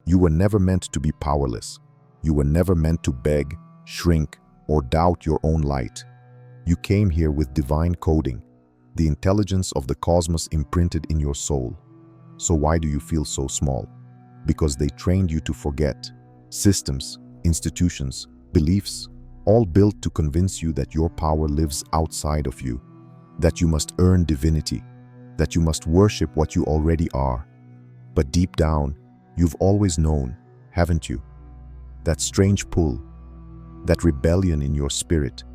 You were never meant to be powerless. You were never meant to beg, shrink, or doubt your own light. You came here with divine coding, the intelligence of the cosmos imprinted in your soul. So why do you feel so small? Because they trained you to forget. Systems, institutions, beliefs, all built to convince you that your power lives outside of you, that you must earn divinity, that you must worship what you already are. But deep down, you've always known, haven't you? That strange pull, that rebellion in your spirit,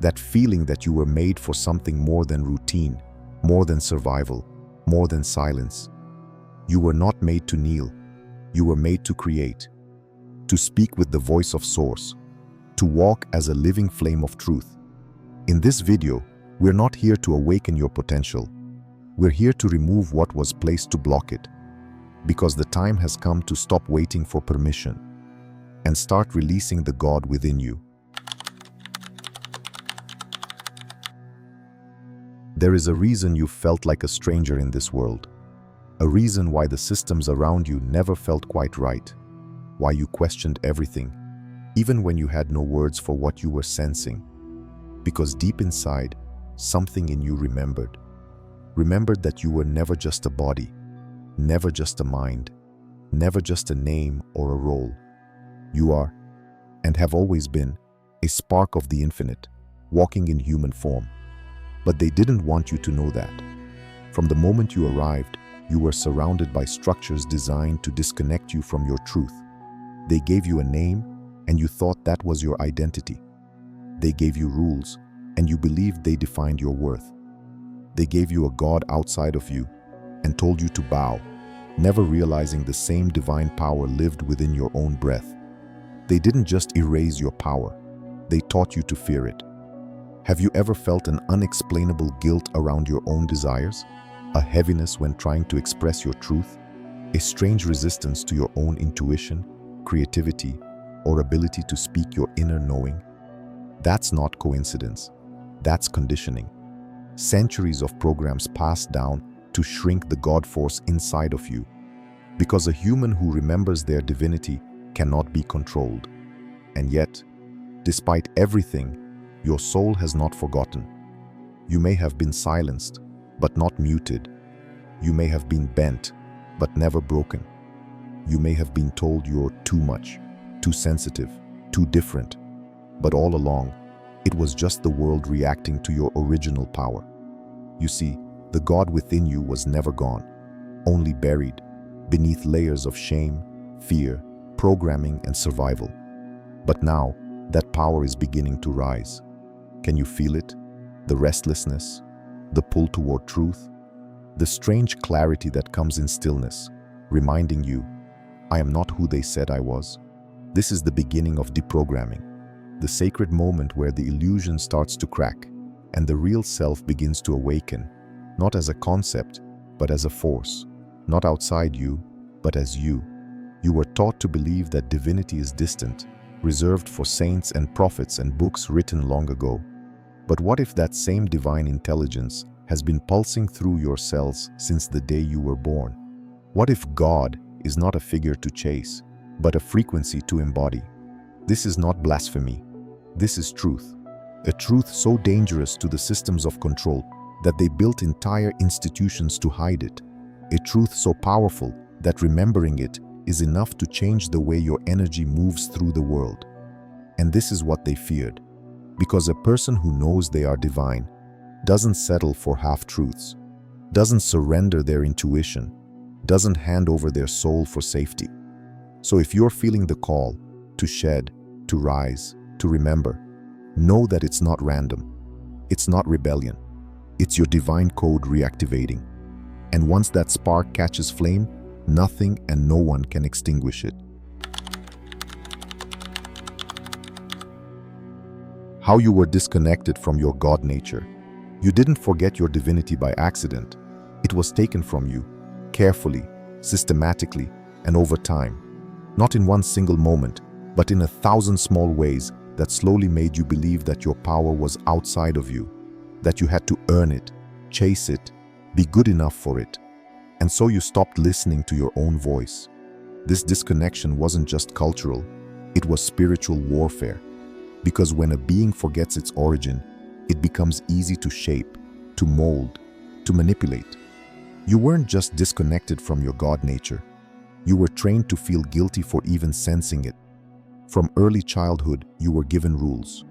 that feeling that you were made for something more than routine, more than survival, more than silence. You were not made to kneel. You were made to create, to speak with the voice of Source, to walk as a living flame of truth. In this video, we're not here to awaken your potential. We're here to remove what was placed to block it, because the time has come to stop waiting for permission and start releasing the God within you. There is a reason you felt like a stranger in this world, a reason why the systems around you never felt quite right, why you questioned everything, even when you had no words for what you were sensing. Because deep inside, something in you remembered that you were never just a body, never just a mind, never just a name or a role. You are, and have always been, a spark of the infinite, walking in human form. But they didn't want you to know that. From the moment you arrived, you were surrounded by structures designed to disconnect you from your truth. They gave you a name, and you thought that was your identity. They gave you rules, and you believed they defined your worth. They gave you a God outside of you, and told you to bow, never realizing the same divine power lived within your own breath. They didn't just erase your power, they taught you to fear it. Have you ever felt an unexplainable guilt around your own desires? A heaviness when trying to express your truth? A strange resistance to your own intuition, creativity, or ability to speak your inner knowing? That's not coincidence. That's conditioning. Centuries of programs passed down to shrink the God force inside of you. Because a human who remembers their divinity cannot be controlled. And yet, despite everything, your soul has not forgotten. You may have been silenced, but not muted. You may have been bent, but never broken. You may have been told you're too much, too sensitive, too different. But all along, it was just the world reacting to your original power. You see, the God within you was never gone, only buried beneath layers of shame, fear, programming, and survival. But now, that power is beginning to rise. Can you feel it? The restlessness, the pull toward truth, the strange clarity that comes in stillness, reminding you, I am not who they said I was. This is the beginning of deprogramming, the sacred moment where the illusion starts to crack and the real self begins to awaken, not as a concept, but as a force, not outside you, but as you. You were taught to believe that divinity is distant, reserved for saints and prophets and books written long ago. But what if that same divine intelligence has been pulsing through your cells since the day you were born? What if God is not a figure to chase, but a frequency to embody? This is not blasphemy. This is truth. A truth so dangerous to the systems of control that they built entire institutions to hide it. A truth so powerful that remembering it is enough to change the way your energy moves through the world. And this is what they feared. Because a person who knows they are divine doesn't settle for half-truths, doesn't surrender their intuition, doesn't hand over their soul for safety. So if you're feeling the call to shed, to rise, to remember, know that it's not random. It's not rebellion. It's your divine code reactivating. And once that spark catches flame, nothing and no one can extinguish it. How you were disconnected from your God nature. You didn't forget your divinity by accident. It was taken from you, carefully, systematically, and over time. Not in one single moment, but in 1,000 small ways that slowly made you believe that your power was outside of you, that you had to earn it, chase it, be good enough for it. And so you stopped listening to your own voice. This disconnection wasn't just cultural, it was spiritual warfare. Because when a being forgets its origin, it becomes easy to shape, to mold, to manipulate. You weren't just disconnected from your God nature. You were trained to feel guilty for even sensing it. From early childhood, you were given rules: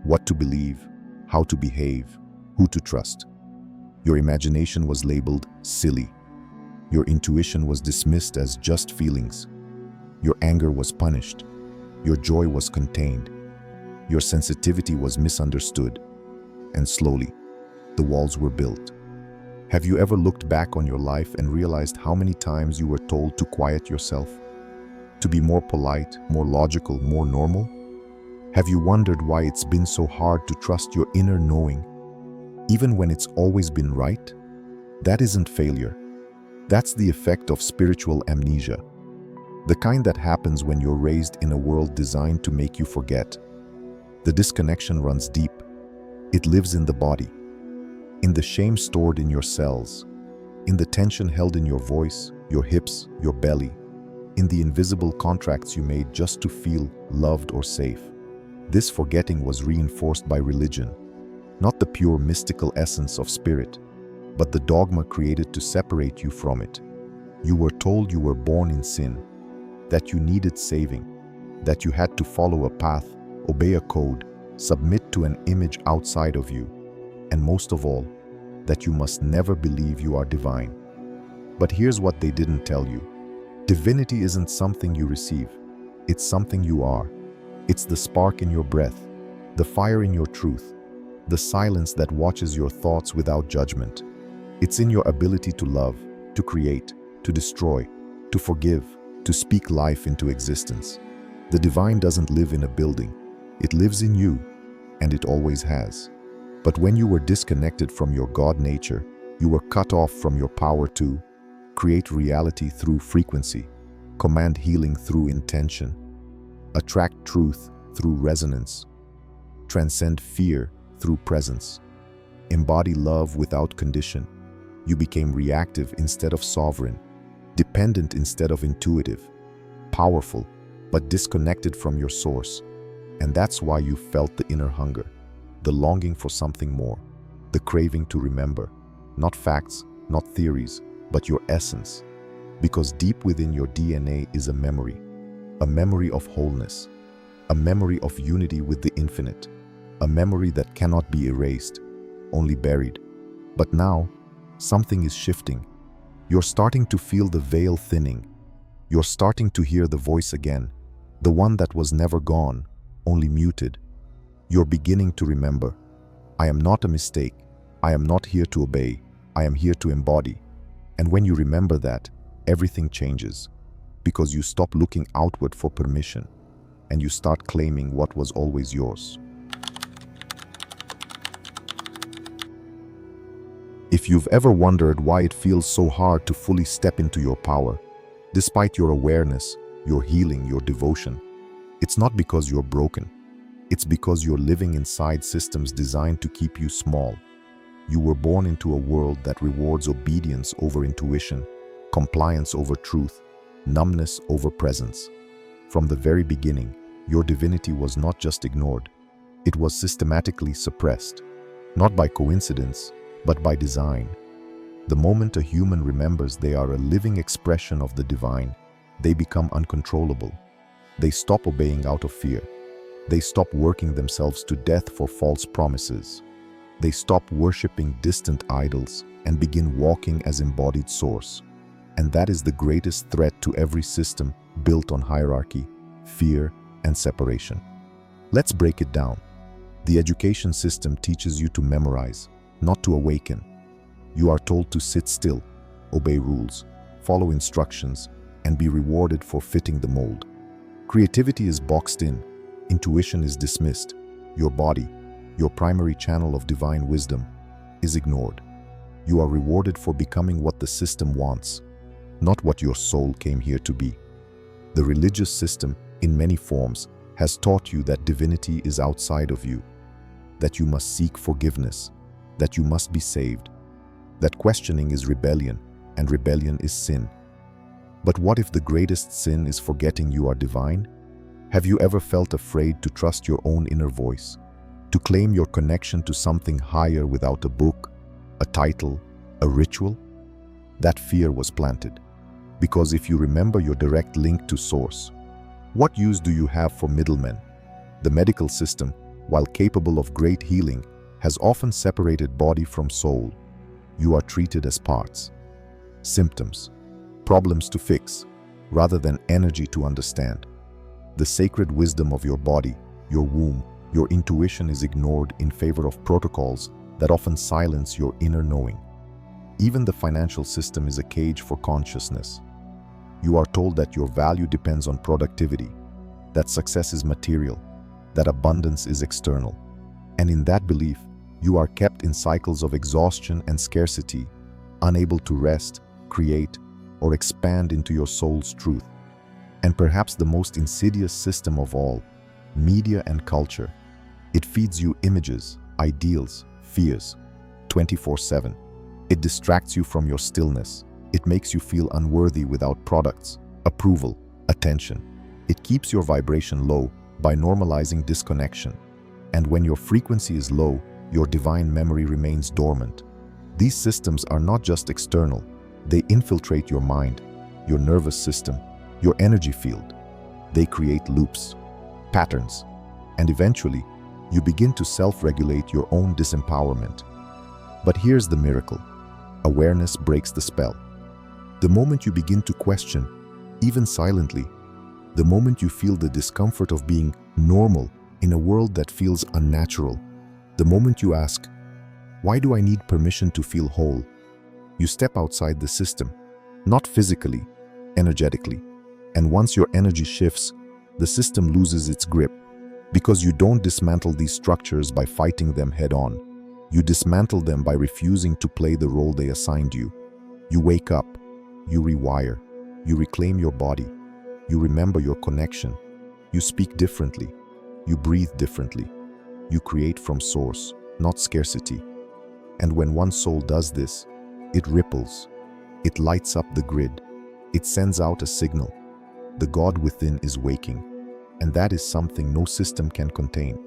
what to believe, how to behave, who to trust. Your imagination was labeled silly. Your intuition was dismissed as just feelings. Your anger was punished. Your joy was contained. Your sensitivity was misunderstood. And slowly, the walls were built. Have you ever looked back on your life and realized how many times you were told to quiet yourself? To be more polite, more logical, more normal? Have you wondered why it's been so hard to trust your inner knowing, even when it's always been right? That isn't failure. That's the effect of spiritual amnesia. The kind that happens when you're raised in a world designed to make you forget. The disconnection runs deep. It lives in the body, in the shame stored in your cells, in the tension held in your voice, your hips, your belly, in the invisible contracts you made just to feel loved or safe. This forgetting was reinforced by religion, not the pure mystical essence of spirit, but the dogma created to separate you from it. You were told you were born in sin, that you needed saving, that you had to follow a path, obey a code, submit to an image outside of you, and most of all, that you must never believe you are divine. But here's what they didn't tell you. Divinity isn't something you receive. It's something you are. It's the spark in your breath, the fire in your truth, the silence that watches your thoughts without judgment. It's in your ability to love, to create, to destroy, to forgive, to speak life into existence. The divine doesn't live in a building. It lives in you, and it always has. But when you were disconnected from your God nature, you were cut off from your power to create reality through frequency, command healing through intention, attract truth through resonance, transcend fear through presence, embody love without condition. You became reactive instead of sovereign, dependent instead of intuitive, powerful but disconnected from your source. And that's why you felt the inner hunger, the longing for something more, the craving to remember, not facts, not theories, but your essence. Because deep within your DNA is a memory of wholeness, a memory of unity with the infinite, a memory that cannot be erased, only buried. But now, something is shifting. You're starting to feel the veil thinning. You're starting to hear the voice again, the one that was never gone, only muted. You're beginning to remember. I am not a mistake. I am not here to obey. I am here to embody. And when you remember that, everything changes. Because you stop looking outward for permission, and you start claiming what was always yours. If you've ever wondered why it feels so hard to fully step into your power, despite your awareness, your healing, your devotion, it's not because you're broken. It's because you're living inside systems designed to keep you small. You were born into a world that rewards obedience over intuition, compliance over truth, numbness over presence. From the very beginning, your divinity was not just ignored. It was systematically suppressed, not by coincidence, but by design. The moment a human remembers they are a living expression of the divine, they become uncontrollable. They stop obeying out of fear. They stop working themselves to death for false promises. They stop worshiping distant idols and begin walking as embodied source. And that is the greatest threat to every system built on hierarchy, fear, and separation. Let's break it down. The education system teaches you to memorize, not to awaken. You are told to sit still, obey rules, follow instructions, and be rewarded for fitting the mold. Creativity is boxed in, intuition is dismissed, your body, your primary channel of divine wisdom, is ignored. You are rewarded for becoming what the system wants, not what your soul came here to be. The religious system, in many forms, has taught you that divinity is outside of you, that you must seek forgiveness, that you must be saved, that questioning is rebellion, and rebellion is sin. But what if the greatest sin is forgetting you are divine? Have you ever felt afraid to trust your own inner voice, to claim your connection to something higher without a book, a title, a ritual? That fear was planted. Because if you remember your direct link to Source, what use do you have for middlemen? The medical system, while capable of great healing, has often separated body from soul. You are treated as parts, symptoms, problems to fix, rather than energy to understand. The sacred wisdom of your body, your womb, your intuition is ignored in favor of protocols that often silence your inner knowing. Even the financial system is a cage for consciousness. You are told that your value depends on productivity, that success is material, that abundance is external. And in that belief, you are kept in cycles of exhaustion and scarcity, unable to rest, create, or expand into your soul's truth. And perhaps the most insidious system of all, media and culture. It feeds you images, ideals, fears, 24/7. It distracts you from your stillness. It makes you feel unworthy without products, approval, attention. It keeps your vibration low by normalizing disconnection. And when your frequency is low, your divine memory remains dormant. These systems are not just external. They infiltrate your mind, your nervous system, your energy field. They create loops, patterns, and eventually, you begin to self-regulate your own disempowerment. But here's the miracle. Awareness breaks the spell. The moment you begin to question, even silently, the moment you feel the discomfort of being normal in a world that feels unnatural, the moment you ask, why do I need permission to feel whole? You step outside the system, not physically, energetically. And once your energy shifts, the system loses its grip. Because you don't dismantle these structures by fighting them head-on. You dismantle them by refusing to play the role they assigned you. You wake up, you rewire, you reclaim your body, you remember your connection, you speak differently, you breathe differently, you create from source, not scarcity. And when one soul does this, it ripples, it lights up the grid, it sends out a signal. The God within is waking, and that is something no system can contain.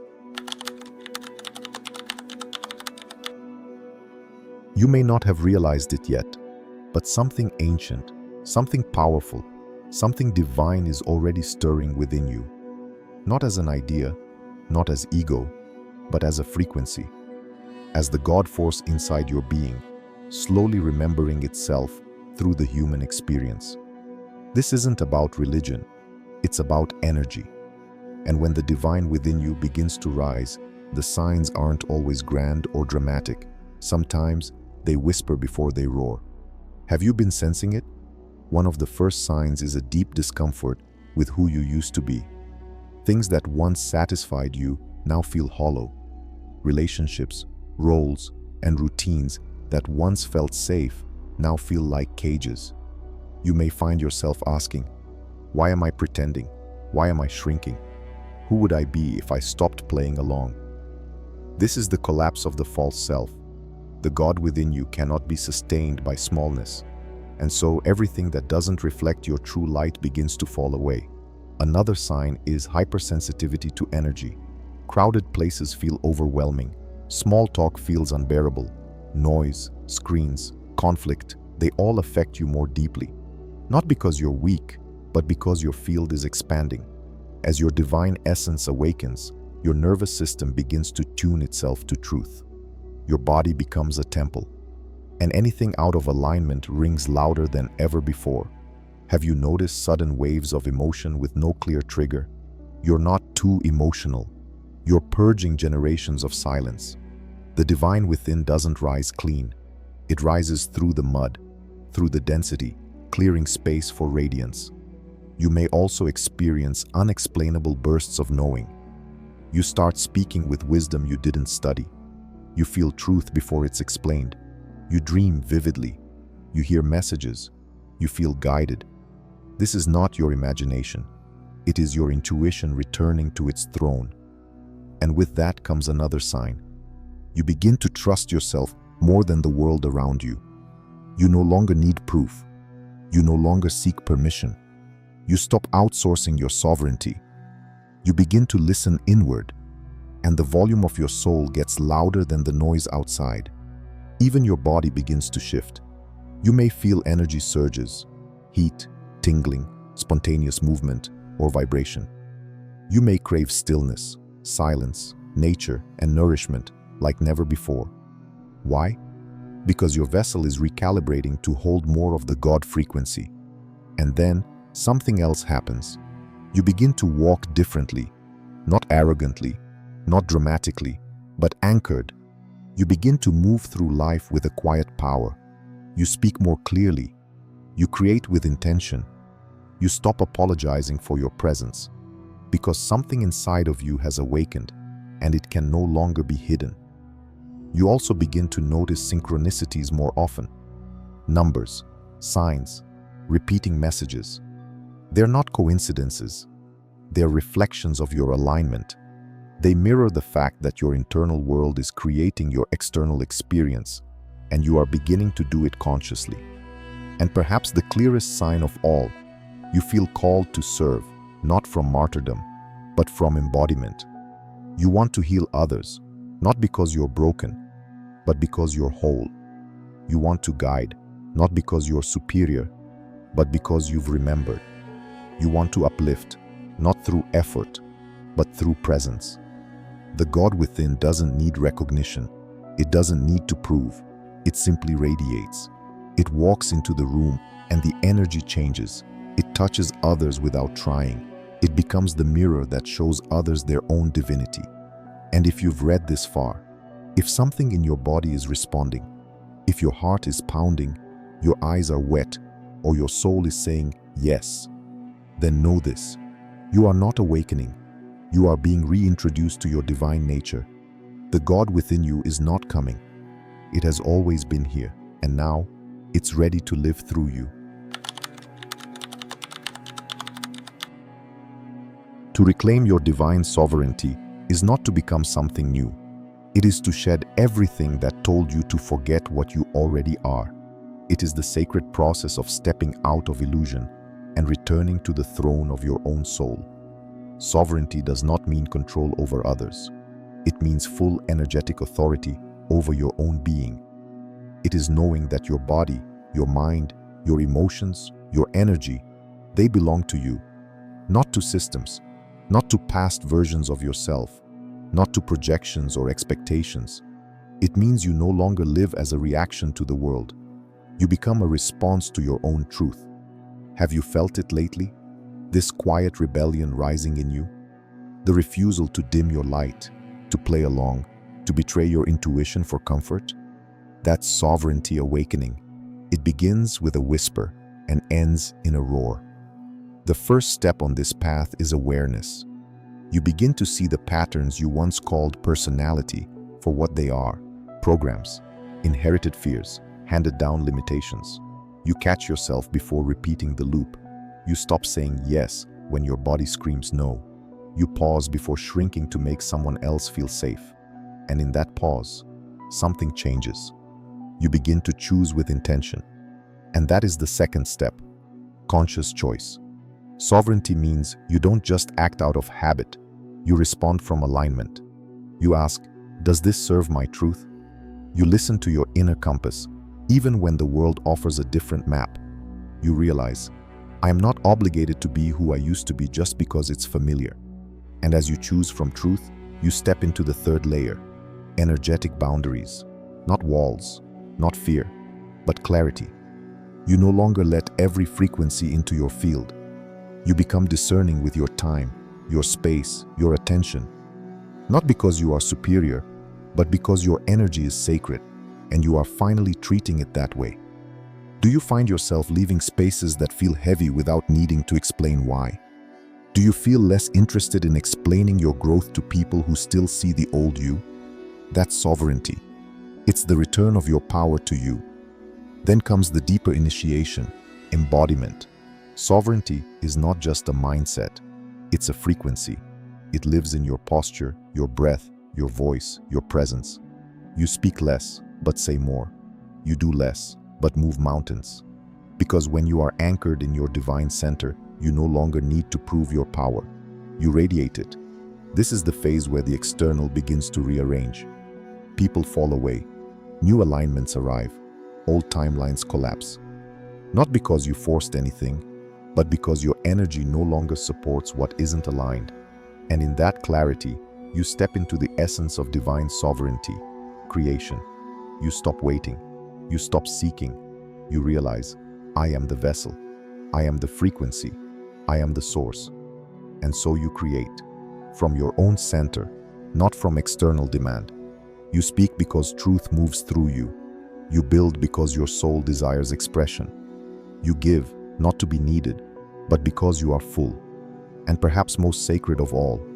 You may not have realized it yet, but something ancient, something powerful, something divine is already stirring within you. Not as an idea, not as ego, but as a frequency, as the God force inside your being, slowly remembering itself through the human experience. This isn't about religion, it's about energy. And when the divine within you begins to rise, the signs aren't always grand or dramatic. Sometimes they whisper before they roar. Have you been sensing it? One of the first signs is a deep discomfort with who you used to be. Things that once satisfied you now feel hollow. Relationships, roles, and routines that once felt safe now feel like cages. You may find yourself asking, why am I pretending? Why am I shrinking? Who would I be if I stopped playing along? This is the collapse of the false self. The God within you cannot be sustained by smallness, and so everything that doesn't reflect your true light begins to fall away. Another sign is hypersensitivity to energy. Crowded places feel overwhelming. Small talk feels unbearable. Noise, screens, conflict, they all affect you more deeply. Not because you're weak, but because your field is expanding. As your divine essence awakens, your nervous system begins to tune itself to truth. Your body becomes a temple, and anything out of alignment rings louder than ever before. Have you noticed sudden waves of emotion with no clear trigger? You're not too emotional. You're purging generations of silence. The divine within doesn't rise clean. It rises through the mud, through the density, clearing space for radiance. You may also experience unexplainable bursts of knowing. You start speaking with wisdom you didn't study. You feel truth before it's explained. You dream vividly. You hear messages. You feel guided. This is not your imagination. It is your intuition returning to its throne. And with that comes another sign. You begin to trust yourself more than the world around you. You no longer need proof. You no longer seek permission. You stop outsourcing your sovereignty. You begin to listen inward, and the volume of your soul gets louder than the noise outside. Even your body begins to shift. You may feel energy surges, heat, tingling, spontaneous movement, or vibration. You may crave stillness, silence, nature, and nourishment like never before. Why? Because your vessel is recalibrating to hold more of the God frequency. And then something else happens. You begin to walk differently, not arrogantly, not dramatically, but anchored. You begin to move through life with a quiet power. You speak more clearly. You create with intention. You stop apologizing for your presence, because something inside of you has awakened, and it can no longer be hidden. You also begin to notice synchronicities more often. Numbers, signs, repeating messages. They're not coincidences. They're reflections of your alignment. They mirror the fact that your internal world is creating your external experience, and you are beginning to do it consciously. And perhaps the clearest sign of all, you feel called to serve, not from martyrdom, but from embodiment. You want to heal others, not because you're broken, but because you're whole. You want to guide, not because you're superior, but because you've remembered. You want to uplift, not through effort, but through presence. The God within doesn't need recognition. It doesn't need to prove. It simply radiates. It walks into the room, and the energy changes. It touches others without trying. It becomes the mirror that shows others their own divinity. And if you've read this far, if something in your body is responding, if your heart is pounding, your eyes are wet, or your soul is saying yes, then know this: you are not awakening. You are being reintroduced to your divine nature. The God within you is not coming. It has always been here, and now it's ready to live through you. To reclaim your divine sovereignty is not to become something new. It is to shed everything that told you to forget what you already are. It is the sacred process of stepping out of illusion and returning to the throne of your own soul. Sovereignty does not mean control over others. It means full energetic authority over your own being. It is knowing that your body, your mind, your emotions, your energy, they belong to you, not to systems, not to past versions of yourself, not to projections or expectations. It means you no longer live as a reaction to the world. You become a response to your own truth. Have you felt it lately? This quiet rebellion rising in you? The refusal to dim your light, to play along, to betray your intuition for comfort? That's sovereignty awakening. It begins with a whisper and ends in a roar. The first step on this path is awareness. You begin to see the patterns you once called personality for what they are: programs, inherited fears, handed down limitations. You catch yourself before repeating the loop. You stop saying yes when your body screams no. You pause before shrinking to make someone else feel safe. And in that pause, something changes. You begin to choose with intention. And that is the second step: conscious choice. Sovereignty means you don't just act out of habit. You respond from alignment. You ask, does this serve my truth? You listen to your inner compass, even when the world offers a different map. You realize, I am not obligated to be who I used to be just because it's familiar. And as you choose from truth, you step into the third layer: energetic boundaries. Not walls, not fear, but clarity. You no longer let every frequency into your field. You become discerning with your time, your space, your attention. Not because you are superior, but because your energy is sacred, and you are finally treating it that way. Do you find yourself leaving spaces that feel heavy without needing to explain why? Do you feel less interested in explaining your growth to people who still see the old you? That's sovereignty. It's the return of your power to you. Then comes the deeper initiation, embodiment. Sovereignty is not just a mindset, it's a frequency. It lives in your posture, your breath, your voice, your presence. You speak less, but say more. You do less, but move mountains. Because when you are anchored in your divine center, you no longer need to prove your power. You radiate it. This is the phase where the external begins to rearrange. People fall away. New alignments arrive. Old timelines collapse. Not because you forced anything, but because your energy no longer supports what isn't aligned. And in that clarity, you step into the essence of divine sovereignty, creation. You stop waiting. You stop seeking. You realize, I am the vessel. I am the frequency. I am the source. And so you create. From your own center, not from external demand. You speak because truth moves through you. You build because your soul desires expression. You give, not to be needed, but because you are full. And perhaps most sacred of all,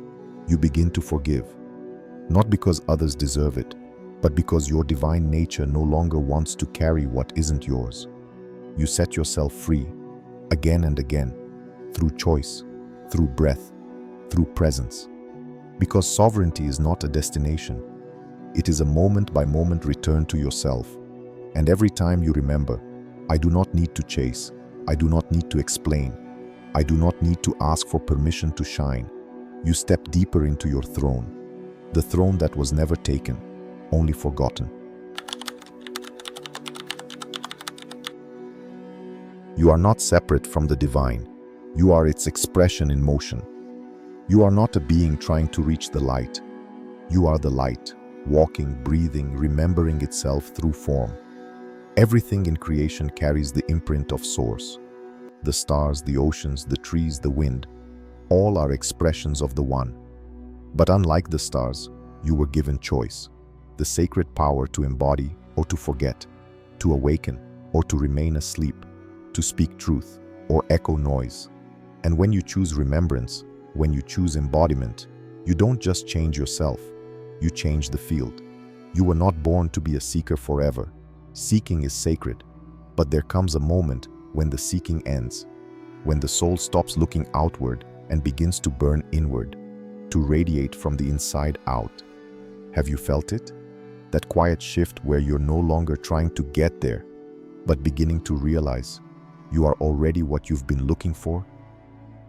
you begin to forgive. Not because others deserve it, but because your divine nature no longer wants to carry what isn't yours. You set yourself free, again and again, through choice, through breath, through presence. Because sovereignty is not a destination. It is a moment-by-moment return to yourself. And every time you remember, I do not need to chase, I do not need to explain, I do not need to ask for permission to shine. You step deeper into your throne, the throne that was never taken, only forgotten. You are not separate from the divine. You are its expression in motion. You are not a being trying to reach the light. You are the light, walking, breathing, remembering itself through form. Everything in creation carries the imprint of Source. The stars, the oceans, the trees, the wind, all are expressions of the One. But unlike the stars, you were given choice, the sacred power to embody or to forget, to awaken or to remain asleep, to speak truth or echo noise. And when you choose remembrance, when you choose embodiment, you don't just change yourself, you change the field. You were not born to be a seeker forever. Seeking is sacred, but there comes a moment when the seeking ends, when the soul stops looking outward and begins to burn inward, to radiate from the inside out. Have you felt it? That quiet shift where you're no longer trying to get there, but beginning to realize you are already what you've been looking for?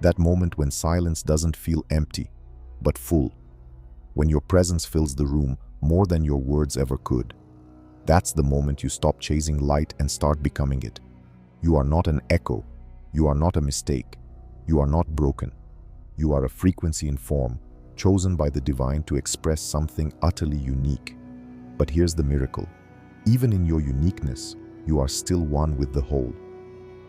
That moment when silence doesn't feel empty, but full. When your presence fills the room more than your words ever could. That's the moment you stop chasing light and start becoming it. You are not an echo. You are not a mistake. You are not broken. You are a frequency in form, chosen by the divine to express something utterly unique. But here's the miracle. Even in your uniqueness, you are still one with the whole.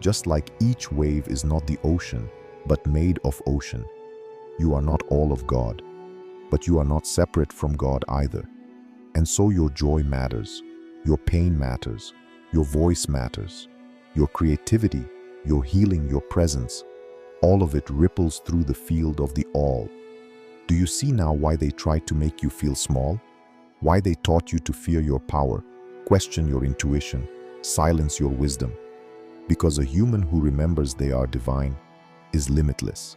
Just like each wave is not the ocean, but made of ocean. You are not all of God, but you are not separate from God either. And so your joy matters. Your pain matters, your voice matters, your creativity, your healing, your presence, all of it ripples through the field of the all. Do you see now why they tried to make you feel small? Why they taught you to fear your power, question your intuition, silence your wisdom? Because a human who remembers they are divine is limitless.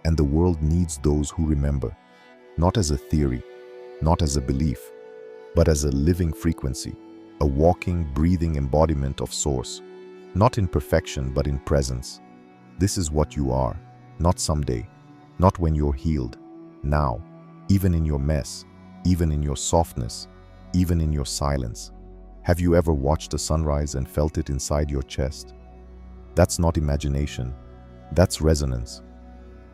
And the world needs those who remember, not as a theory, not as a belief, but as a living frequency. A walking, breathing embodiment of Source, not in perfection but in presence. This is what you are, not someday, not when you're healed, now, even in your mess, even in your softness, even in your silence. Have you ever watched a sunrise and felt it inside your chest? That's not imagination, that's resonance.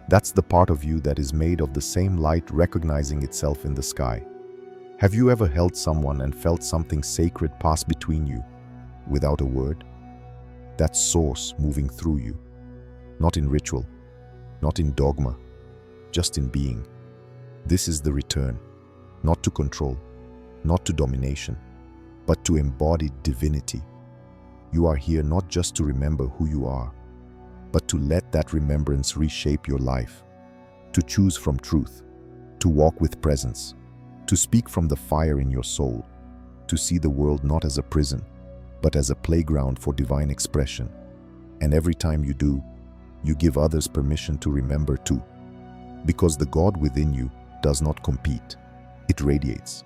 That's the part of you that is made of the same light recognizing itself in the sky. Have you ever held someone and felt something sacred pass between you, without a word? That's Source moving through you, not in ritual, not in dogma, just in being. This is the return, not to control, not to domination, but to embodied divinity. You are here not just to remember who you are, but to let that remembrance reshape your life, to choose from truth, to walk with presence, to speak from the fire in your soul, to see the world not as a prison, but as a playground for divine expression. And every time you do, you give others permission to remember too. Because the God within you does not compete, it radiates.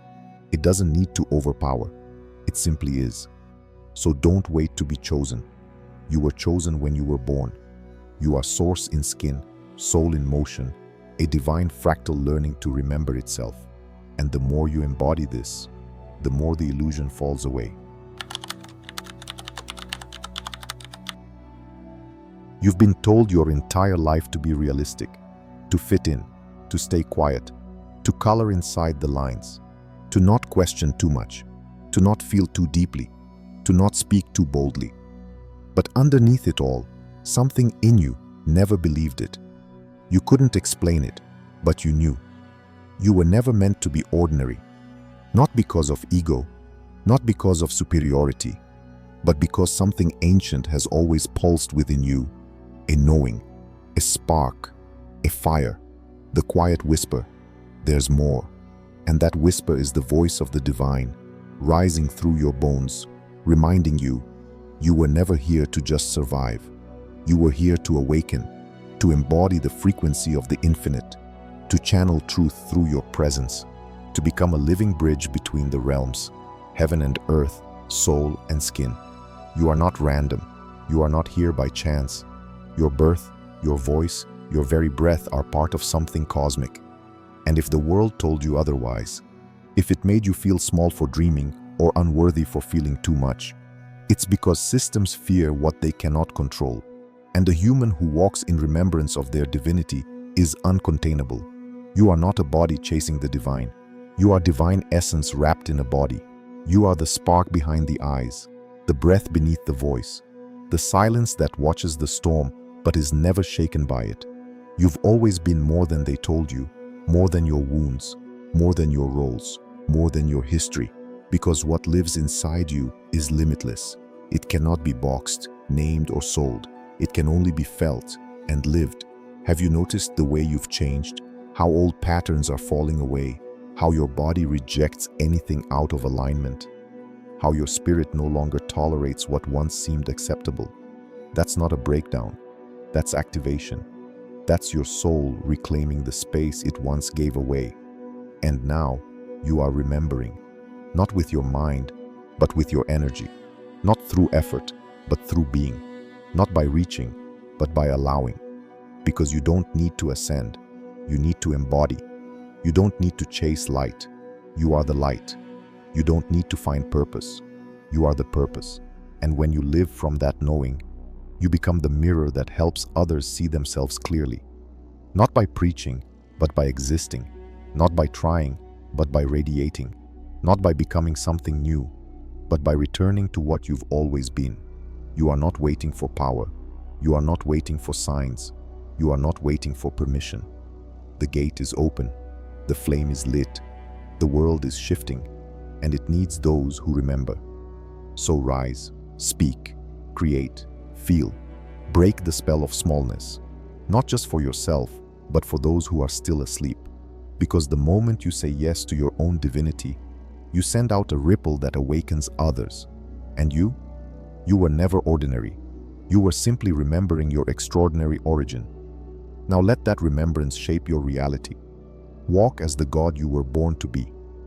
It doesn't need to overpower, it simply is. So don't wait to be chosen. You were chosen when you were born. You are source in skin, soul in motion, a divine fractal learning to remember itself. And the more you embody this, the more the illusion falls away. You've been told your entire life to be realistic, to fit in, to stay quiet, to color inside the lines, to not question too much, to not feel too deeply, to not speak too boldly. But underneath it all, something in you never believed it. You couldn't explain it, but you knew. You were never meant to be ordinary, not because of ego, not because of superiority, but because something ancient has always pulsed within you, a knowing, a spark, a fire, the quiet whisper, there's more. And that whisper is the voice of the divine, rising through your bones, reminding you, you were never here to just survive. You were here to awaken, to embody the frequency of the infinite, to channel truth through your presence, to become a living bridge between the realms, heaven and earth, soul and skin. You are not random. You are not here by chance. Your birth, your voice, your very breath are part of something cosmic. And if the world told you otherwise, if it made you feel small for dreaming or unworthy for feeling too much, it's because systems fear what they cannot control, and a human who walks in remembrance of their divinity is uncontainable. You are not a body chasing the divine. You are divine essence wrapped in a body. You are the spark behind the eyes, the breath beneath the voice, the silence that watches the storm but is never shaken by it. You've always been more than they told you, more than your wounds, more than your roles, more than your history, because what lives inside you is limitless. It cannot be boxed, named, or sold. It can only be felt and lived. Have you noticed the way you've changed? How old patterns are falling away? How your body rejects anything out of alignment? How your spirit no longer tolerates what once seemed acceptable? That's not a breakdown. That's activation. That's your soul reclaiming the space it once gave away. And now, you are remembering, not with your mind, but with your energy. Not through effort, but through being. Not by reaching, but by allowing. Because you don't need to ascend, you need to embody. You don't need to chase light. You are the light. You don't need to find purpose. You are the purpose. And when you live from that knowing, you become the mirror that helps others see themselves clearly. Not by preaching, but by existing. Not by trying, but by radiating. Not by becoming something new, but by returning to what you've always been. You are not waiting for power. You are not waiting for signs. You are not waiting for permission. The gate is open. The flame is lit. The world is shifting, and it needs those who remember. So rise, speak, create, feel. Break the spell of smallness, not just for yourself, but for those who are still asleep. Because the moment you say yes to your own divinity, you send out a ripple that awakens others. And you were never ordinary. You were simply remembering your extraordinary origin. Now let that remembrance shape your reality. Walk as the God you were born to be.